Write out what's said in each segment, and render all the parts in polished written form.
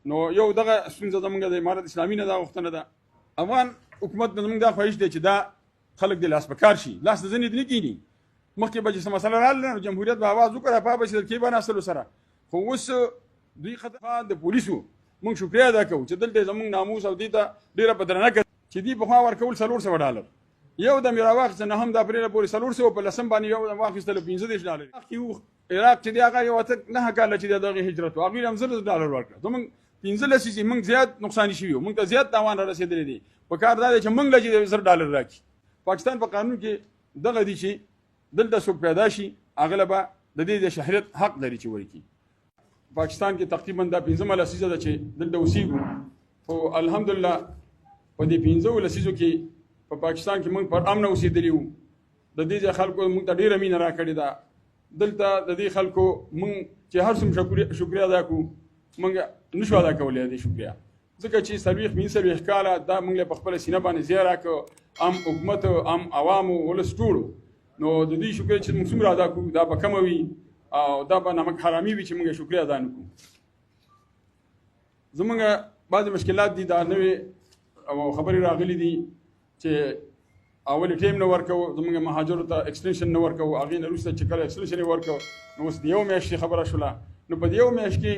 نو یو دغه ستونزه زمونږ د امارت اسلامي نه دا غوښتنه ده. افغان حکومت نه زمونږ دا خواهش دی چې دا خلک د لاس په کار شي، لاس د ځینې نه کینی. مخکې به چې څه مسله راغله نو جمهوریت به آواز وکړه، په به چې د کیبا ناستلو سره. خو اوس دوی خطا د پولیسو موږ شکریه ادا کوو چې دلته زمونږ ناموس او دې ته ډېره په درنه کړه چې دوی پخوا ورکول $400 یو دم یې راواخېسته 9 د اپریل پورې 400 په 10 باندې یو دم واخېستلو $15 عراق چې دی هغه یو 9 کاله چې دغه هجرت و هغوی هم $1000 ورکړه. زمونږ 15 چې موږ زیات نقصان شوي وو، موږ ته زیات تاوان را رسېدلی دی. په کار دا دی چې موږ له چې $1000 راکړي. پاکستان په قانون کې دغه دی چې دلته څوک پیدا شي هغه له به د دې د شهریت حق لري چې ورکړي. پاکستان کې تقریبا دا 15 لسیزه ده چې دلته اوسېږو، خو الحمدلله په دې 15 لسیزو کې په پاکستان کې موږ پر امن اوسېدلي وو. د دې خلکو موږ ته ډېره مینه راکړې ده. دلته د دې خلکو موږ چې هر څومره شکریه ادا کړو موږ نشو ادا کولی دې شکریه، ځکه چې 40 کاله دا موږ له په خپله سینه باندې ځای راکړو، ام حکومت ام عوامو ولس ټولو. نو د دې شکریه چې موږ څومره ادا کړو دا به کمه وي او دا به نمک حرامي وي چې موږ شکریه ادا نه کړو. زموږ بعضې مشکلات دي، دا نوې خبرې راغلي دي چې اول ټیم نه ورکوو، زموږ مهاجرو ته ایکسټنشن نه ورکوو، هغې نه وروسته چې کله ایکسټنشن یې ورکوو نو اوس د 1 میاشتې خبره شوله. نو په دې 1 میاشت کې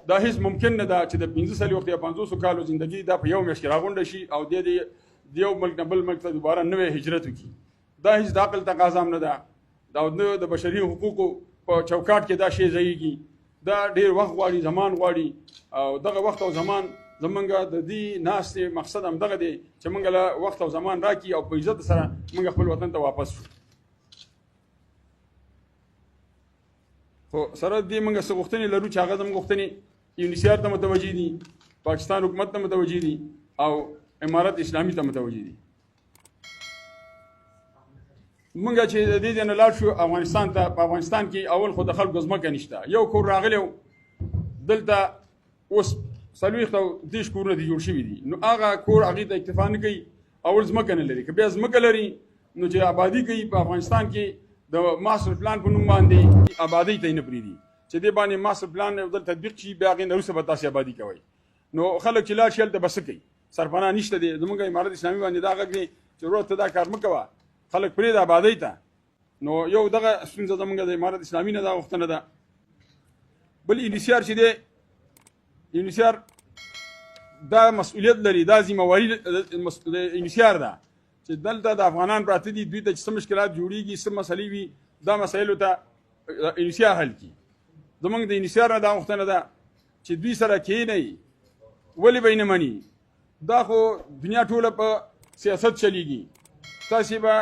دا هیڅ ممکن نه ده چې د 15 یا 500 کالو زندګي دا په 1 میاشت کې راغونډه شي او د یو ملک نه بل ملک ته دوباره نوې هجرت وکړي. دا هیڅ د عقل تقاضا هم نه ده، دا نه د بشري حقوقو په چوکاټ کې دا شی ځایږي. دا ډېر وخت غواړي، زمان غواړي او دغه وخت او زمان زمونږ د دې ناستې مقصد هم دغه دی چې موږ له وخت او زمان راکړي او په عزت سره موږ خپل وطن ته واپس شو. خو سره دې موږ څه غوښتنې لرو چې هغه زموږ غوښتنې UNHCR ته متوجه دي، پاکستان حکومت ته متوجه دي او امارت اسلامي ته متوجه دي. موږ چې د دې ځای نه لاړ شو افغانستان ته، په افغانستان کې اول خو د خلکو ځمکه نشته. یو کور راغلی و دلته، اوس 40 کورونه دي جوړ شوي دي. نو هغه کور هغې ته اکتفا نه کوي، اول ځمکه نه لري. که بیا ځمکه لري نو چې آبادي کوي په افغانستان کې د ماسټر پلان په نوم باندې آبادۍ ته یې نه پرېږدي چې دې باندې ماسټر پلان دلته تطبیق شي، بیا هغې نه وروسته به تاسې آبادي کوئ. نو خلک چې لاړ شي هلته به څه کوي؟ سرپناه نشته دی. زموږ امارت اسلامي باندې دا غږ دی چې وروره ته دا کار مه کوه، خلک پرېږده آبادۍ ته. نو یو دغه ستونزه زموږ د امارت اسلامي نه دا غوښتنه ده. بل UNHCR چې دی، UNHCR دا مسؤلیت لري، دا ذمہواري د UNHCR ده چې دلته د افغانان پراته دي، دوی ته چې څه مشکلات جوړېږي، څه مسلې وي، دا مسایلو ته UNHCR حل کړي. زموږ د UNHCR نه دا غوښتنه ده چې دوی سره کښېنئ. ولې به یې نه مني؟ دا خو دنیا ټوله په سیاست چلیږي. تاسې به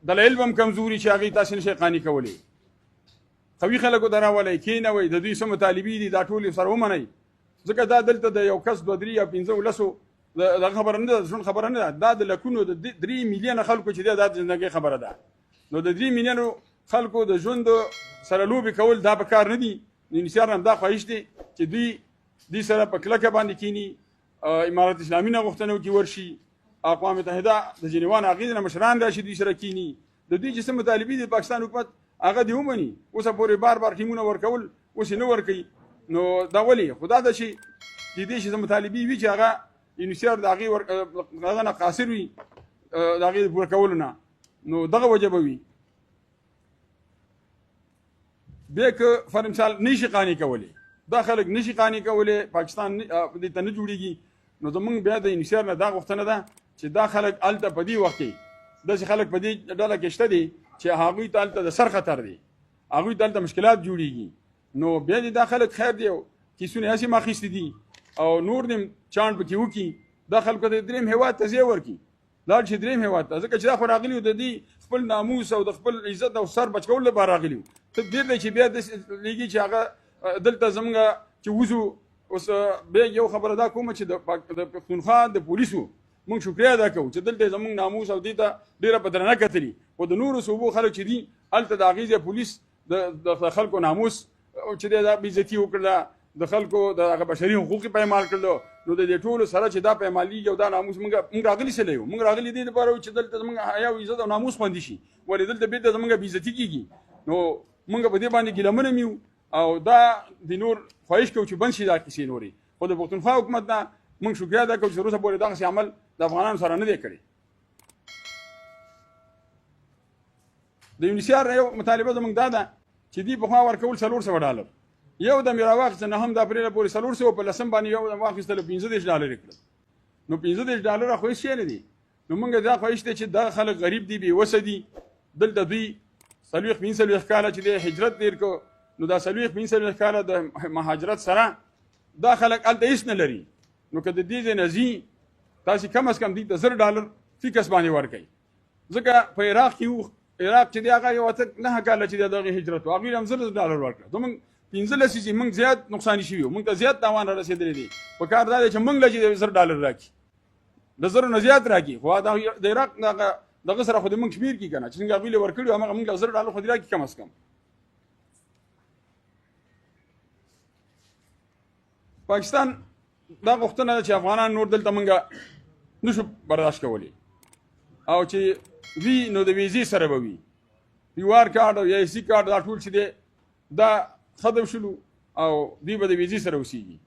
دلایل به هم کمزوري چې هغې تاسې نشئ قانع کولی. قوي خلکو ته راولئ، کښېنوئ، د دوی څه مطالبې دي دا ټول سره ومنئ. ځکه دا دلته د یو کس 2 3 یا 15 دغه خبره نه ده، د ژوند خبره نه ده. دا د لکونو د 3 میلیونه خلکو چې دی دا د زندګۍ خبره ده. نو د 3 میلیونو خلکو د ژوند سره لوبې کول دا په کار نه دي. UNHCR هم دا خواهش دی چې دوی سره په کلکه باندې کینی. امارت اسلامي نه غوښتنه وکړي ورشي، اقوام متحده د جنیوا نه هغې نه مشران راشي دوی سره کینی، د دوی چې څه مطالبې دي پاکستان حکومت هغه دې ومني. اوسه پورې بار ټیمونه ورکول اوس یې نه ورکوي. نو دا ولې؟ خو دا ده چې د دې چې مطالبې وي چې هغه UNHCR د هغې نه قاصر وي د هغې د پوره کولو نه، نو دغه وجه به وي. بیا که فر مثال نشي قانع کولی، دا خلک نشي قانع کولی، پاکستان دې ته نه جوړېږي، نو زمونږ بیا د UNHCR نه دا غوښتنه ده چې دا خلک هلته په دې وخت کې داسې خلک په دې ډله کې شته دي چې هغوی ته هلته د سر خطر دی، هغوی ته هلته مشکلات جوړېږي. نو بیا دې دا خلک خیر دی کیسونه هسې هم اخیستي دي او نور دې چاڼ پکې وکړي. دا خلکو ته درېیم هېواد ته ځای ورکړي، لاړ شي درېیم هېواد ته، ځکه چې دا خو راغلي وو د دې خپل ناموس او د خپل عزت او سر بچ کولو لپاره راغلي وو. تقدیر دی چې بیا داسې لېږي چې هغه دلته زموږ چې وځو. اوس بیا یو خبره دا کومه چې د پښتونخوا د پولیسو موږ شکریه ادا کوو چې دلته زموږ ناموس او دې ته ډېره په درنه کتلي. خو د نورو صوبو خلک چې دي هلته د هغې ځای پولیس د خلکو ناموس چې دی دا بېعزتي وکړله، د خلکو د هغه بشري حقوق یې پایمال کړلو. نو د دې ټولو سره چې دا پایمالېږي او دا ناموس موږ راغلي څه یو، موږ راغلي دې لپاره چې دلته زموږ حیا او عزت او ناموس خوندي شي. ولې دلته بېرته زموږ بېعزتي کېږي. نو موږ په دې باندې ګیله منه یو او دا د نور خواهش کوو چې بند شي دا کیسې نورې. خو د پښتونخوا حکومت نه موږ شکریا ادا کوو چې تر اوسه پورې دغسې عمل د افغانانو سره نه دی کړی. د یونیسیار یو مطالبه زموږ دا ده چې دوی پخوا ورکول $400 یو دم یې راواخېسته 9 د اپریل پورې 400 په 10 باندې یو دم واخېستله $15 یې کړل. نو $15 خو هېڅ شی نه دي. نو موږ دا خواهش دی چې دا خلک غریب دي بېوسه دي. دلته دوی 45 کاله چې دی هجرت تېر کړو. نو دا 45 کاله د مهاجرت سره دا خلک هلته هېڅ نه لري. نو که د دې ځای نه ځي تاسې کم از کم دوی ته $10 فی کس باندې ورکوئ. ځکه په عراق کې وو، عراق چې دی هغه یو 9 کاله چې دی د هغې هجرت و، هغوی هم $10 ورکړه. زموږ 15 چې موږ زیات نقصاني شوي وو، موږ ته زیات تاوان را رسېدلی دی. په کار دا دی چې موږ له چې $10 راکړي، د 1000 نه زیات راکړي. خو د عراق دغه سره خو د موږ شمېر کړي که نه چې څنګه هغوی له ورکړي هماغه موږ له $10 خو دې راکړي کم از کم. پاکستان دا غوښتنه ده چې افغانان نور دلته موږ نشو برداشت کولی او چې وي نو د ویزې سره به وي. پیوار کارډ او یا ای سي کارډ دا ټول چې دی دا ختم شلو او دوی به د ویزې سره اوسېږي.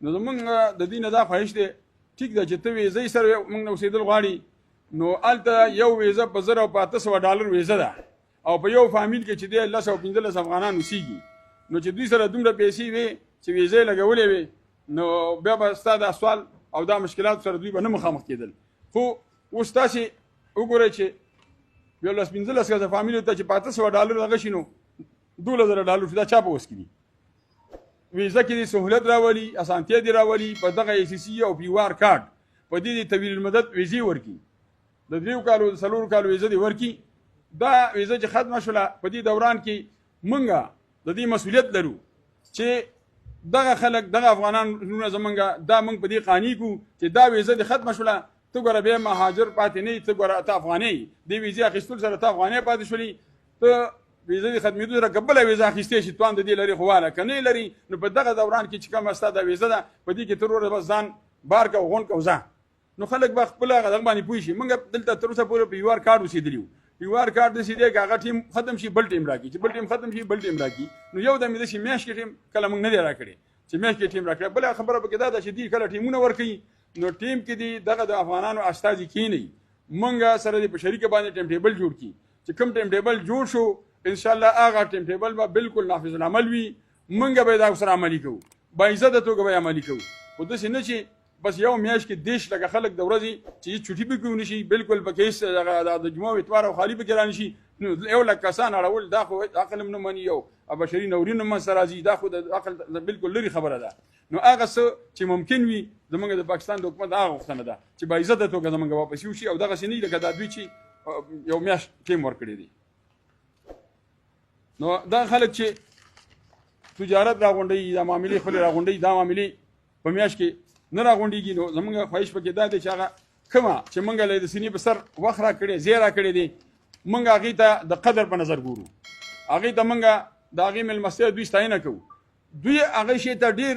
نو زموږ د دوی نه دا خواهش دی ټیک ده چې ته ویزې سره موږ نه اوسېدل غواړي نو هلته یو ویزه په $1,800 ویزه ده او په یو فامیل کې چې دی 1015 افغانان اوسېږي. نو چې دوی سره دومره پیسې وي چې ویزې لګولې وي نو بیا به ستا دا سوال او دا مشکلات سره دوی به نه مخامخ کېدل. خو اوس تاسې وګورئ چې یو 15 کسه فامیل ته چې $500 دغه شي نو $12,000 دا چا په وس کې دي. ویزه کې دې سهولت راولي، اسانتیا دې راولي، په دغه ای سی سی او پیوار کارډ په دې دې طویل المدت ویزې ورکړي. د 3 کالو 4 کالو ویزه دې ورکړي. دا ویزه چې ختمه شوله په دې دوران کې موږ د دې مسؤلیت لرو چې دغه خلک دغه افغانان زمونږ دا موږ په دې قانع کړو چې دا ویزه دې ختمه شوله. ته ګوره بیا مهاجر پاتې نه یې، ته ګوره ته افغانۍ دې ویزې اخیستلو سره ته افغانۍ پاتې شولې. ته ویزه دې ختمېدو سره که بله ویزه اخیستې شي توان د دې لري خو واله که نه لري نو په دغه دوران کې چې کومه ستا دا ویزه ده په دې کې ته وروره بس ځان بار که او غونډ که او ځه. نو خلک به خپله دغه باندې پوه شي. موږ دلته تر اوسه پورې په پیوار کارډ اوسېدلي وو. پیوار کارډ داسې دی که هغه ټیم ختم شي بل ټیم راکړي، چې بل ټیم ختم شي بل ټیم راکړي. نو یو دم یې داسې میاشت کې ټیم کله موږ نه دی راکړی چې میاشت کې ټیم راکړی. بله خبره پکې دا ده چې دوی کله ټیمونه ورکوي نو ټیم کې دي دغه د افغانانو استازي کښېنوي. موږ سره دې په شریکه باندې ټیم ټیبل جوړ کړي چې کوم ټیم ټیبل جوړ شو انشاءالله هغه ټیم ټیبل به بالکل نافذ العمل وي. موږ به یې دا سره عملي کوو، باعزته توګه به یې عملي کوو. خو داسې نه چې بس یو میاشت کې 10 لکه خلک د ورځې چې چټي پکې ونشي بالکل پکې هېڅ د جمعه او اتوار او خالي پکې رانشي. نو یو لک کسان اړول دا خو عقل هم نه مني، یو بشري نورین هم منځته راځي. دا خو د عقل بالکل لرې خبره ده. نو هغه څه چې ممکن وي زموږ د پاکستان د حکومت هغه غوښتنه ده چې باعزته توګه زموږ واپسي وشي او دغسې نه وي لکه دا دوی چې یو میاشت ټیم ورکړی دی. نو دا خلک چې تجارت راغونډوي، دا معاملې خپلې راغونډوي، دا معاملې په میاشت کې نه راغونډېږي. نو زموږ خواهش پکې دا دی چې هغه کومه چې موږ له د سینې په سر وخت راکړی ځای راکړی دی موږ هغې ته د قدر په نظر ګورو. هغې ته موږ د هغې مېلمستیا دوی ستاینه کوو. دوی هغه شی ته ډېر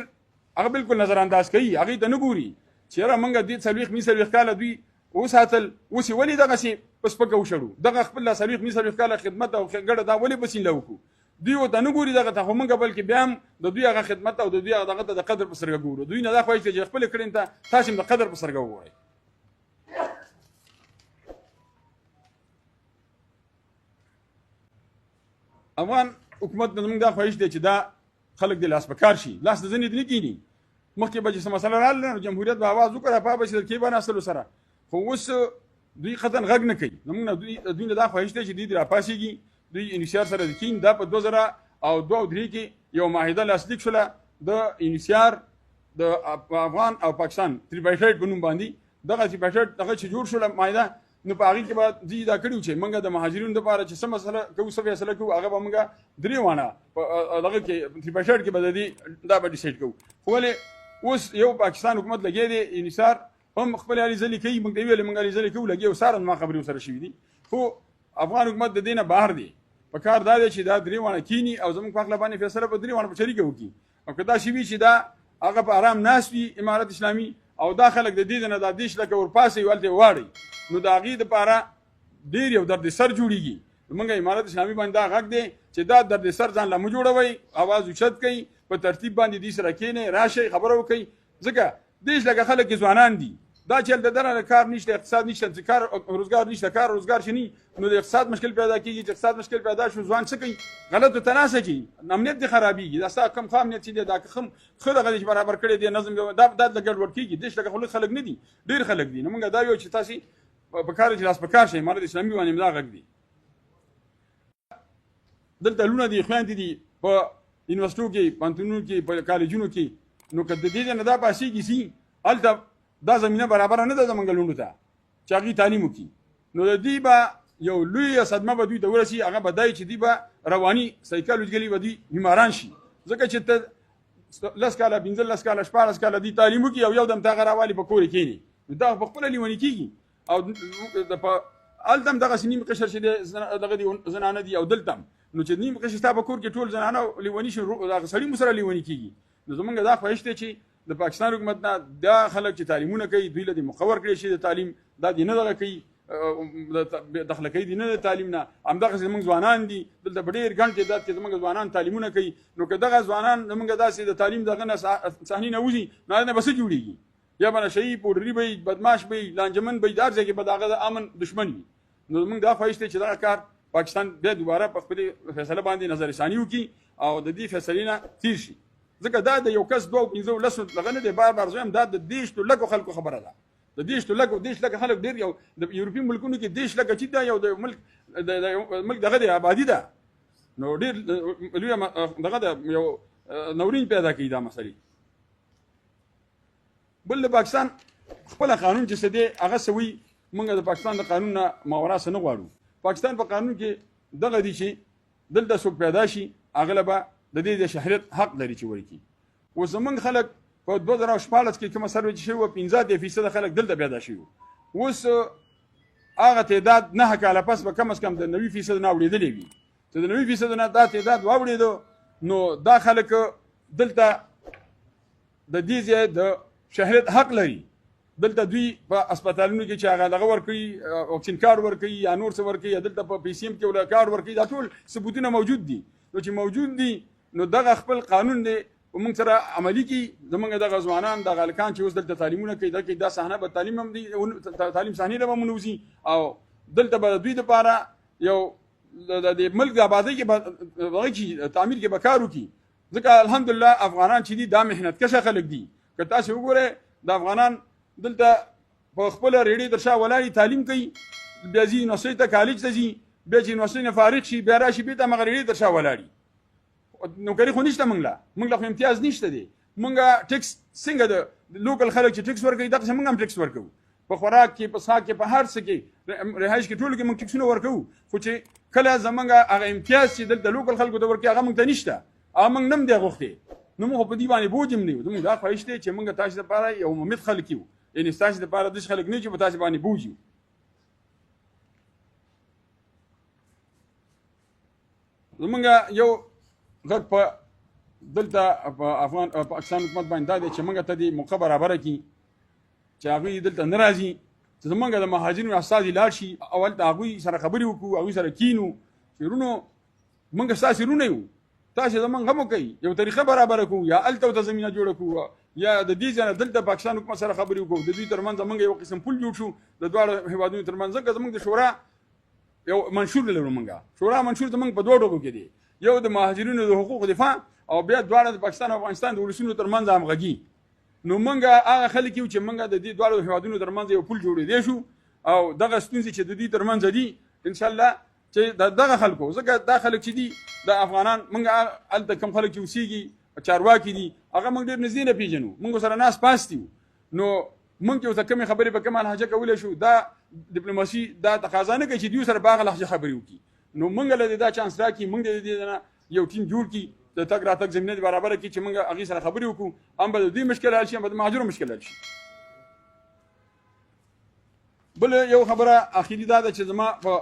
هغه بالکل نظر انداز کوي، هغې ته نه ګوري چې یاره موږ دې 40 کاله دوی وساتل، اوس یې ولې دغسې په سپکه وشړو، دغه خپل 40 کاله خدمت او ګډه دا ولې بسین له وکړو. دوی ورته نه ګوري دغه ته، خو موږ بلکې بیا هم د دوی هغه خدمت او د دوی هغه دغه ته د قدر په سترګه ګورو. دوی نه دا خواهش دی چې خپلې کړنې ته تاسې هم د قدر په سترګه وګورئ. افغان حکومت نه زموږ دا خواهش دی چې دا خلک د لاس په کار شي، لاس د ځینې نه کېني. مخکې به چې څه مسله راغله نو جمهوریت به اواز وکړه په به چې د کیبه ناستلو سره، خو اوس دوی قطعا غږ نه کوي. زموږ نه دوی نه دا خواهش دی چې دوی راپاڅېږي، دوی انحصار سره د کین. دا په 2002 کې یو معاهده لاسلیک شوله د انحصار د افغان او پاکستان تریپایسایډ په نوم باندې. دغه تریپایسایډ دغه چې جوړ شوله معاهده، نو په هغې کې به دوی دا کړي چې موږ د مهاجرینو دپاره چې څه مسله کوو څه فیصله کوو هغه به موږ 3 وانه په دغه کې تریپایسایډ کې به د دې دا به ډیسایډ کوو. خو ولې اوس یو پاکستان حکومت لګیا دی، انحصار هم خپلې هلې ځلې کوي. موږ ته یې ویلې موږ هلې ځلې کوو لګیا او ساره ما خبرې ورسره شوي دي. خو افغان حکومت د دې نه بهر دی. په کار دا دی چې دا 3 وانه کینی او زموږ په هکله باندې فیصله په 3 وانه په شریکه وکړي. او که دا شي وي چې دا هغه په ارام ناست وي امارت اسلامي او دا خلک د دې نه دا 10 لکه ورپاسې هلته واړوي، نو د هغې دپاره ډېر یو درد سر جوړېږي. موږ امارت اسلامي باندې دا غږ دی چې دا درد سر ځان لا مو جوړوي اواز اوچت کوي په ترتیب باندې دې سره کېنئ راشئ خبره وکړئ ځکه دېش لکه خلک کې ځوانان دي دا چې د دره کار نشته اقتصاد نشته کار روزګار نشته کار روزګار شنی نو د اقتصاد مشکل پیدا کیږي چې اقتصاد مشکل پیدا شو ځوان څه کوي غلط تناسه کوي امنیت دې خرابېږي دا ستا کم خام امنیت چې دی دا کم ښه دغه چې برابر کړی دی نظم دا د ګډوډ کېږي دېش لکه خلک نه دي ډېر خلک دي نو موږ دا یو چې تاسې په کار چې لاس په کار شئ امارت اسلامي باندې دا غږ دی دلته لونه دي خویندې دي په یونیورسټو کې پوهنتونونو کې په کالجونو کې نو که د دې نه دا پاسېږي سي هلته دا زمینه برابره نه ده زموږ لوڼو ته چې هغوی تعلیم وکړي نو د دوی به یو لویه صدمه به دوی ته ورسي هغه به دا چې دوی به رواني سایکالوجیکلي به دوی بیماران شي ځکه چې ته 10 کاله 15 کاله 14 کاله دوی تعلیم وکړي او یو دم ته هغه راوالي په کور کې کښېني نو دا په خپله لیوني کېږي او هلته هم دغسې نیم قشر چې دی دغه دي زنانه دي او دلته هم نو چې نیم قشر ستا په کور کې ټول زنانه لیوني شي هغه سړي مو سره لیوني کېږي نو زمونږ دا خواهش دی چې د پاکستان حکومت نه دا خلک چې تعلیمونه کوي دوی له دې مخور کړی شي د تعلیم دا دې نه دغه کوي دخله کوي دې نه د تعلیم نه همدغسې زموږ ځوانان دي دلته په ډېر ګڼ تعداد کې زموږ ځوانان تعلیمونه کوي نو که دغه ځوانان زموږ داسې د تعلیم دغه نه صحنې نه وځي نو هغه نه به څه جوړېږي یا به نشهیي پوډري به وي بدماش به وي لانجمن به وي د هر ځای کې به د هغه د امن دشمن وي نو زموږ دا خواهش دی چې دغه کار پاکستان بیا دوباره په خپلې فیصله باندې نظرثاني وکړي او د دې فیصلې نه تېر شي ځکه دا د یو کس 2 15 لسو دغه نه دی بار بار زویم دا د 10 لکو خلکو خبره ده د 10 لکه خلک ډېر یو د یورپي ملکونو کې 10 لکه چې دا یو د ملک دغه دی آبادي ده نو ډېر لویه دغه ده یو نورین پیدا کوي دا مسلې بل د پاکستان خپل قانون چې څه دی هغه څه وي موږ د پاکستان د قانون نه ماورا څه نه غواړو پاکستان په قانون کې دغه دی چې دلته څوک پیدا شي هغه له به د دې د شهرت حق لري چې ورکړي اوس زموږ خلک په 2014 کې کومه سروې چې شوې وه 15% خلک دلته پیدا شوي اوس هغه تعداد 9 کاله پس به کم از کم د 90% نه اوړېدلی وي چې د 90% نه دا تعداد واوړېدو نو دا خلک دلته د دې ځای د شهرت حق لري دلته دوی په هسپتالونو کې چې هغه دغه ورکوي واکسین کارډ ورکوي یا نور څه ورکوي یا دلته په پی سي ایم کې ولا کارډ ورکوي دا ټول ثبوتونه موجود دي نو چې موجود دي نو دغه خپل قانون دی موږ سره عملي کړي زموږ دغه ځوانان دغه هلکان چې اوس دلته تعلیمونه کوي دا صحنه به تعلیم هم دي تعلیم صحنې له به منوځي او دلته به د دوی دپاره یو د ملک د آبادۍ کې به هغه کې تعمیر کې به کار وکړي ځکه الحمدلله افغانان چې دي دا محنت کشه خلک دي که تاسې وګورئ د افغانان دلته په خپله ریډۍ تر شا ولاړي تعلیم کوي بیا ځي یونیورسټۍ ته کالج ته ځي بیا چې یونیورسټۍ نه فارغ شي بیا راشي بېرته همغه ریډۍ تر شا ولاړي نوکري خو نشته موږ له خو امتیاز نشته دی موږ ټیکس څنګه د لوکل خلک چې ټیکس ورکوي دغسې موږ هم ټیکس ورکوو په خوراک کې په څښاک کې په هر څه کې رهایش کې ټولو کې موږ ټیکسونه ورکوو خو چې کله زموږ هغه امتیاز چې دلته لوکل خلکو ته ورکوي هغه موږ ته نشته هغه موږ نه هم دی غوښتې نو موږ په دې باندې بوج هم نه یو زموږ دا خواهش دی چې موږ تاسو دپاره یو ممید خلک یو یعنې ستاسې دپاره داسې خلک نه چې په تاسې باندې بوج یو زموږ یو غږ په دلته په پاکستان حکومت باندې دا دی چې موږ ته دې موقع برابره کړي چې هغوی دلته نه راځي چې زموږ د مهاجرینو استازي لاړ شي او هلته هغوی سره خبرې وکړو هغوی سره کینو چې وروڼو موږ ستاسې وروڼه یو تاسې زموږ غم وکړئ یو طریقه برابره کړو یا هلته ورته زمینه جوړه کړو یا د دې ځای نه دلته پاکستان حکومت سره خبرې وکړو د دوی ترمنځ زموږ یو قسم پل جوړ شو د دواړو هېوادونو ترمنځ ځکه زموږ د شورا یو منشور لرو موږ شورا منشور زموږ په 2 ډوبو کې دی یو د مهاجرینو د حقوقو دفاع او بیا دواړه د پاکستان او افغانستان د ولسونو ترمنځ همغږي نو موږ هغه خلک یو چې موږ د دې دواړو هېوادونو ترمنځ یو پل جوړېدی شو او دغه ستونزې چې د دوی ترمنځ دي انشاءالله چې دغه خلکو ځکه دا خلک چې دي د افغانان موږ هلته کوم خلک چې اوسېږي چارواکي دي هغه موږ ډېر نږدې نه پېژنو موږ سره ناست پاست یو نو موږ چې ورته کومې خبرې په کومه لهجه کولی شو دا ډیپلوماسي دا تقاضا نه کوي چې دوی سره په هغه لهجه خبرې وکړي نو موږ له دې دا چانس راکړي موږ د دې نه یو ټیم جوړ کړي د تګ راتګ زمینه دې برابره کړي چې موږ هغې سره خبرې وکړو هم به د دوی مشکل حل شي هم به د مهاجرو مشکل حل شي بل یو خبره اخري دا ده چې زما په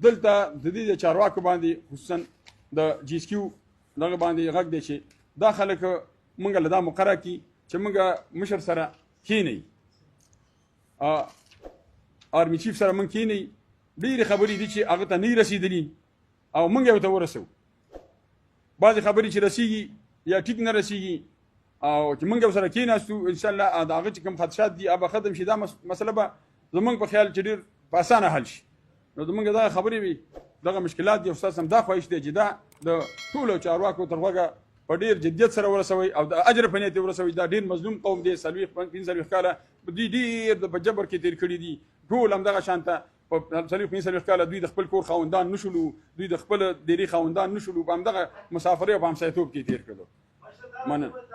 دلته د دې د چارواکو باندې خصوصا د جی اس کیو دغه باندې غږ دی چې دا خلک موږ له دا مقرره کړي چې موږ مشر سره کښېنئ آرمي چیف سره موږ کښېنئ ډېرې خبرې دي چې هغه ته نه رسېدلي او موږ یې ورته ورسوو. بعضې خبرې چې رسېږي یا ټیک نه رسېږي او چې موږ ورسره کېناستو انشاءالله د هغه چې کوم خدشات دي هغه به ختم شي. دا مسله به زموږ په خیال چې ډېر په اسانه حل شي. نو زموږ دغه خبرې وي دغه مشکلات دي او ستاسو هم دا خواهش دی چې دا د ټولو چارواکو تر غوږه په ډېر جدیت سره ورسوئ او د اجر په نیت یې ورسوئ. دا ډېر مظلوم قوم دی، 45 کاله دوی ډېر په جبر کې تېر کړي دي. ټول همدغه شانته په 45 کاله دوی د خپل کور خاوندان نه شولو، دوی د خپل ډېرې خاوندان نه شولو، په همدغه مسافرۍ او په همسایتوب کې تېر کړلو. مننه.